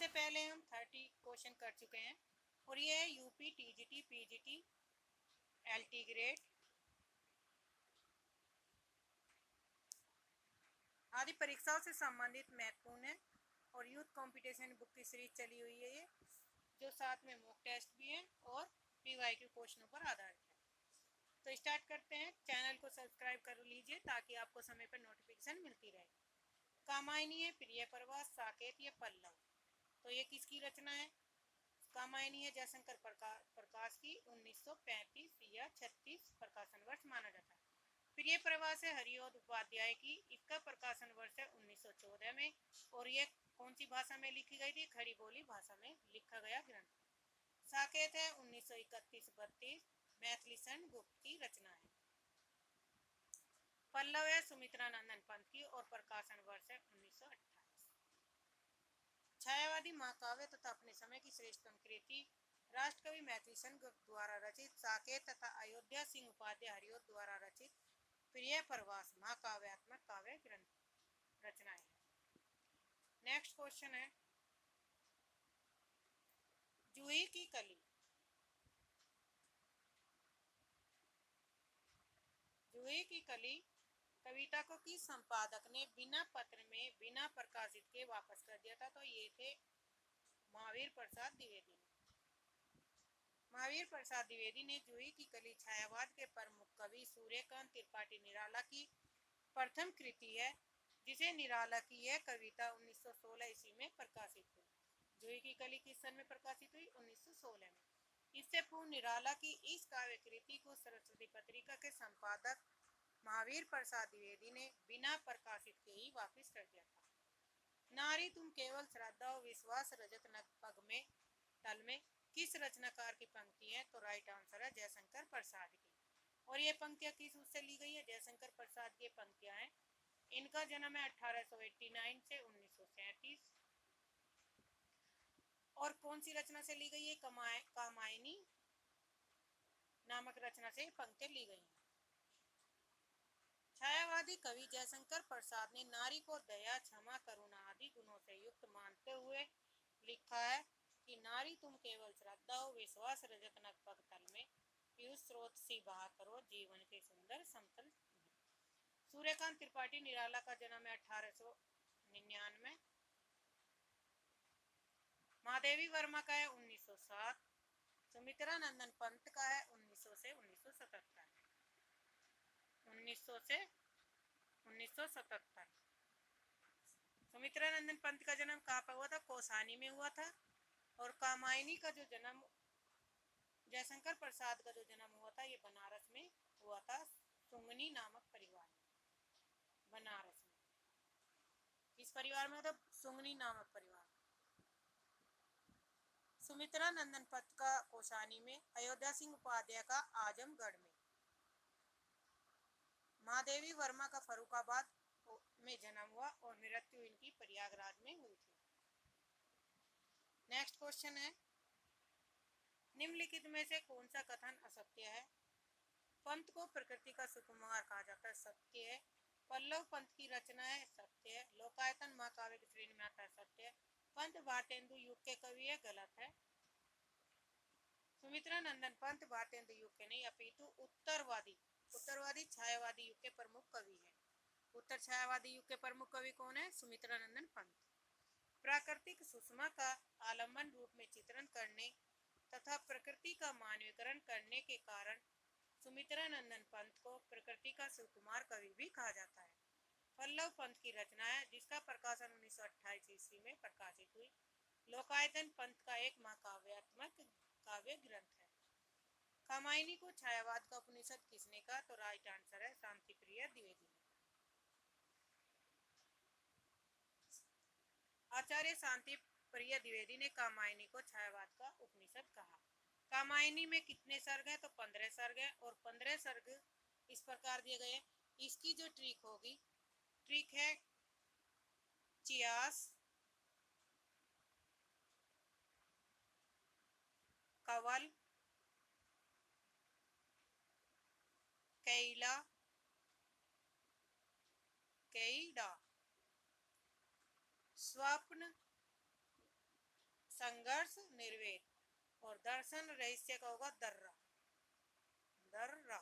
इससे पहले हम 30 क्वेश्चन कर चुके हैं और ये है UP TGT PGT LT grade आदि परीक्षाओं से संबंधित महत्वपूर्ण है और यूथ कंपटीशन बुक की सीरीज चली हुई है ये, जो साथ में मॉक टेस्ट भी है और पीवाईक्यू क्वेश्चनों पर आधारित है। तो स्टार्ट करते हैं। चैनल को सब्सक्राइब कर लीजिए ताकि आपको समय पर नोटिफिकेशन मिलती रहे। कामायनी है प्रिय प्रवास, साकेत या पल्लव। तो ये किसकी रचना है? कामायनी है जयशंकर प्रकाश की 1935 या 36 प्रकाशन वर्ष माना जाता है। प्रिय प्रवास है हरिऔध उपाध्याय की, इसका प्रकाशन वर्ष है 1914 में और ये कौन सी भाषा में लिखी गई थी? खड़ी बोली भाषा में लिखा गया ग्रंथ। साकेत है 1931-32 मैथिलीशरण गुप्त की रचना है। पल्लव है सुमित्रा नंदन पंत की और प्रकाशन वर्ष है 1928। छायावादी महाकाव्य तथा अपने समय की श्रेष्ठतम कृति राष्ट्रकवि मैथिलीशरण गुप्त द्वारा रचित साकेत तथा अयोध्या सिंह उपाध्याय हरिऔध द्वारा रचित प्रिय प्रवास महाकाव्यात्मक काव्य ग्रंथ रचनाएं है। नेक्स्ट क्वेश्चन है जूही की कली। जूही की कली कविता को किस संपादक ने बिना पत्र में बिना प्रकाशित के वापस कर दिया था? तो ये थे महावीर प्रसाद द्विवेदी ने। महावीर प्रसाद द्विवेदी ने जूही की कली छायावाद के प्रमुख कवि सूर्यकांत त्रिपाठी निराला की प्रथम कृति है, जिसे निराला की यह कविता 1916 ईस्वी में प्रकाशित हुई। जूही की कली किस सन में प्रकाशित हुई? 1916 में। इससे पूर्व निराला की इस काव्य कृति को सरस्वती पत्रिका के संपादक महावीर प्रसाद द्विवेदी ने बिना प्रकाशित के ही वापस कर दिया था। नारी तुम केवल श्रद्धा और विश्वास रजत पग में तल में किस रचनाकार की पंक्ति है? तो राइट आंसर है जयशंकर प्रसाद की। और ये पंक्तियां किस उससे ली गई है? जयशंकर प्रसाद की पंक्तियां हैं। इनका जन्म है 1889 से 1937 और कौन सी रचना से ली गई है? कामायनी नामक रचना से पंक्तियां ली गई हैं। छायावादी कवि जयशंकर प्रसाद ने नारी को दया क्षमा करुणा आदि गुणों से युक्त मानते हुए लिखा है कि नारी तुम केवल श्रद्धा और विश्वास रजत नग पग तल में पीयूष स्रोत सी बहा करो जीवन के सुंदर समतल। सूर्यकांत त्रिपाठी निराला का जन्म है 1899। महादेवी वर्मा का है 1907। सुमित्रा नंदन पंत का है 1900 से 1977। 1900 से 1977। सुमित्रा नंदन पंत का जन्म कहाँ पर हुआ था? कौसानी में हुआ था। और कामायनी का जो जन्म जयशंकर प्रसाद का जो जन्म हुआ था ये बनारस में हुआ था, सुंगनी नामक परिवार में। बनारस में किस परिवार में हुआ था? सुंगनी नामक परिवार। सुमित्रा नंदन पंत का कौसानी में, अयोध्या सिंह उपाध्याय का आजमगढ़ में। महादेवी वर्मा का फर्रुखाबाद में जन्म हुआ और मृत्यु इनकी प्रयागराज में हुई थी। नेक्स्ट क्वेश्चन है निम्नलिखित में से कौन सा कथन असत्य है? पंत को प्रकृति का सुकुमार कहा जाता है, सत्य है। पल्लव पंत की रचना है, सत्य है। लोकायतन महाकाव्य की श्रेणी में आता है, सत्य है। पंत भारतेंदु युग के कवि है, गलत है। सुमित्रा नंदन पंत भारतेंदु युग के नहीं अपितु उत्तरवादी छायावादी युग के प्रमुख कवि है। उत्तर छायावादी युग के प्रमुख कवि कौन है? सुमित्रा नंदन पंत। प्राकृतिक सुषमा का आलम्बन रूप में चित्रण करने तथा प्रकृति का मानवीकरण करने के कारण सुमित्रा नंदन पंत को प्रकृति का सुकुमार कवि भी कहा जाता है। पल्लव पंत की रचना है जिसका प्रकाशन 1928 ईस्वी में प्रकाशित हुई। लोकायतन पंत का एक महाकाव्यात्मक काव्य ग्रंथ है। कामायनी को छायावाद का उपनिषद किसने कहा? तो राइट आंसर है शांति प्रिय द्विवेदी ने। आचार्य शांति प्रिय द्विवेदी ने कामायनी को छायावाद का उपनिषद कहा। कामायनी में कितने सर्ग हैं? तो 15 सर्ग हैं और 15 सर्ग इस प्रकार दिए गए। इसकी जो ट्रिक होगी, ट्रिक है चियास, कवल, कैला, कैडा, स्वप्न, संघर्ष निर्वेद, और दर्शन रहस्य का होगा दर्रा। दर्रा।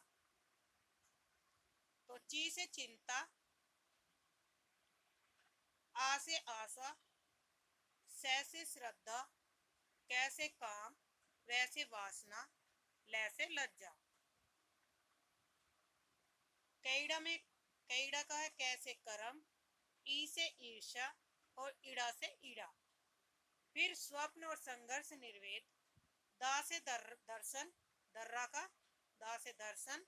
तो ची से चिंता, आ से आशा, से श्रद्धा, कैसे काम, वैसे वासना, लैसे लज्जा। कैड़ा में कैड़ा का है कैसे कर्म, ई से ईर्षा और इड़ा से ईड़ा। फिर स्वप्न और संघर्ष निर्वेद, दा से दर्शन, दर्रा का दा से दर्शन,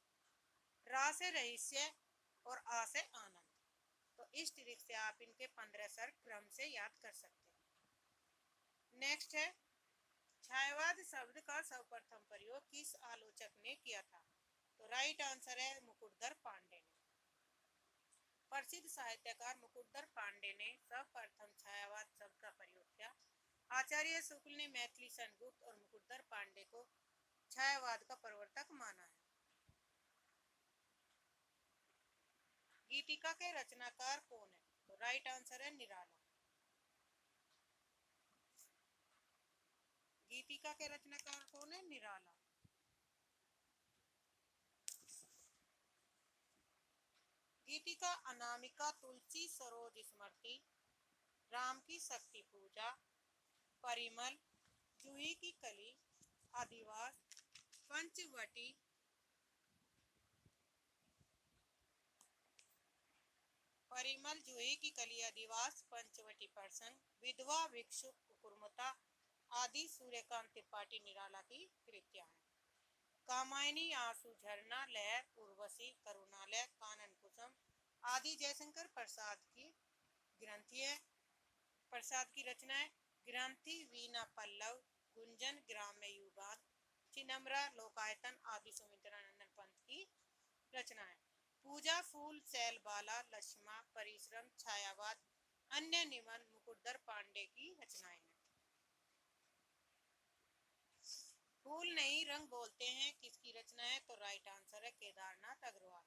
रा से रहस्य और आ से आनंद। तो इस तरीके से आप इनके 15 स्वर क्रम से याद कर सकते हैं। नेक्स्ट है छायावाद शब्द का सर्वप्रथम प्रयोग किस आलोचक ने किया था? तो राइट आंसर है मुकुटधर पांडे ने। प्रसिद्ध साहित्यकार मुकुटधर पांडे ने सर्वप्रथम छायावाद शब्द का प्रयोग किया। आचार्य शुक्ल ने मैथिली सेनगुप्त और मुकुटधर पांडे को छायावाद का प्रवर्तक माना है। गीतिका के रचनाकार कौन है? तो राइट आंसर है निराला। गीतिका के रचनाकार कौन है? निराला। गीतिका अनामिका, तुलसी सरोज स्मृति, राम की शक्ति पूजा, परिमल, जूही की कली, आदिवास, पंचवटी, परिमल, जूही की कली, आदिवास, पंचवटी प्रसंग, विधवा, भिक्षुक, कुकुरमुता आदि सूर्यकांत त्रिपाठी निराला की कृतियां हैं। कामायनी, आंसू, झरना, लहर, उर्वशी, करुणालय, कानन कुसुम आदि जयशंकर प्रसाद की ग्रंथि है। प्रसाद की रचना है। ग्रंथि, वीणा पल्लव, गुंजन, ग्राम्य युगान, चिनम्रा, लोकायतन आदि सुमित्रानंदन पंत की रचना है। पूजा, फूल, शैल बाला, लक्ष्मा, परिश्रम, छायावाद, अन्य निबंध मुकुटधर पांडे की रचनाएं हैं। फूल नहीं रंग बोलते हैं किसकी रचना है? तो राइट आंसर है केदारनाथ अग्रवाल।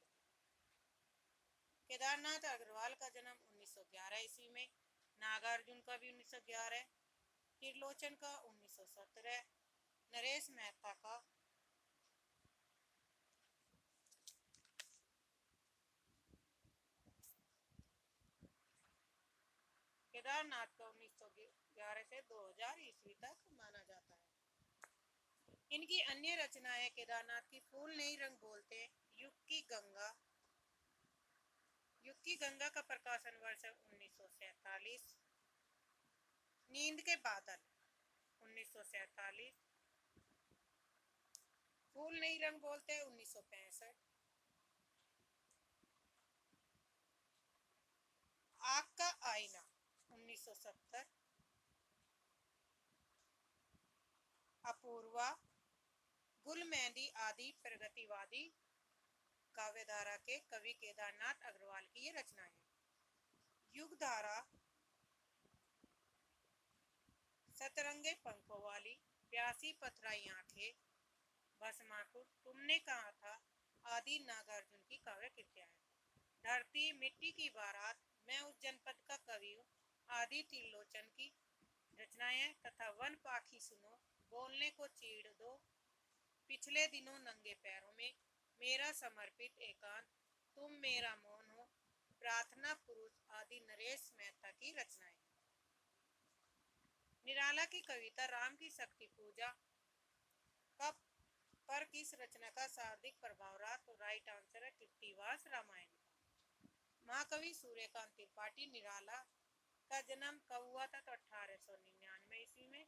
केदारनाथ अग्रवाल का जन्म 1911 ईस्वी में, नागार्जुन का भी 1911, त्रिलोचन का 1917, नरेश मेहता का केदारनाथ का 1911 से 2000 ईस्वी तक माना जाता है। इनकी अन्य रचनाएं केदारनाथ की फूल नहीं रंग बोलते, युग की गंगा, युग की गंगा का प्रकाशन वर्ष है 1947, नींद के बादल 1947, फूल नहीं रंग बोलते 1965, आग का आईना 1970, अपूर्वा, गुल मेहंदी आदि प्रगतिवादी काव्यधारा के कवि केदारनाथ अग्रवाल की ये रचना है। युगधारा, सतरंगे पंखों वाली, प्यासी पथराई आंखें, भस्माकुट, तुमने कहा था आदि नागार्जुन की काव्य कृतियां हैं। धरती, मिट्टी की बारात, मैं उस जनपद का कवि हूँ आदि त्रिलोचन की रचनाएं हैं। तथा वन पाखी सुनो, बोलने को चीड़ दो, पिछले दिनों नंगे पैरों में, मेरा समर्पित एकांत, तुम मेरा मौन हो, प्रार्थना पुरुष आदि नरेश मेहता की रचनाएं। निराला की कविता राम की शक्ति पूजा का पर किस रचना का शाब्दिक प्रभाव रहा? तो राइट आंसर है कृत्तिवास रामायण का। महाकवि सूर्यकांत त्रिपाठी निराला का जन्म कब हुआ था? तो 1899 ईस्वी में,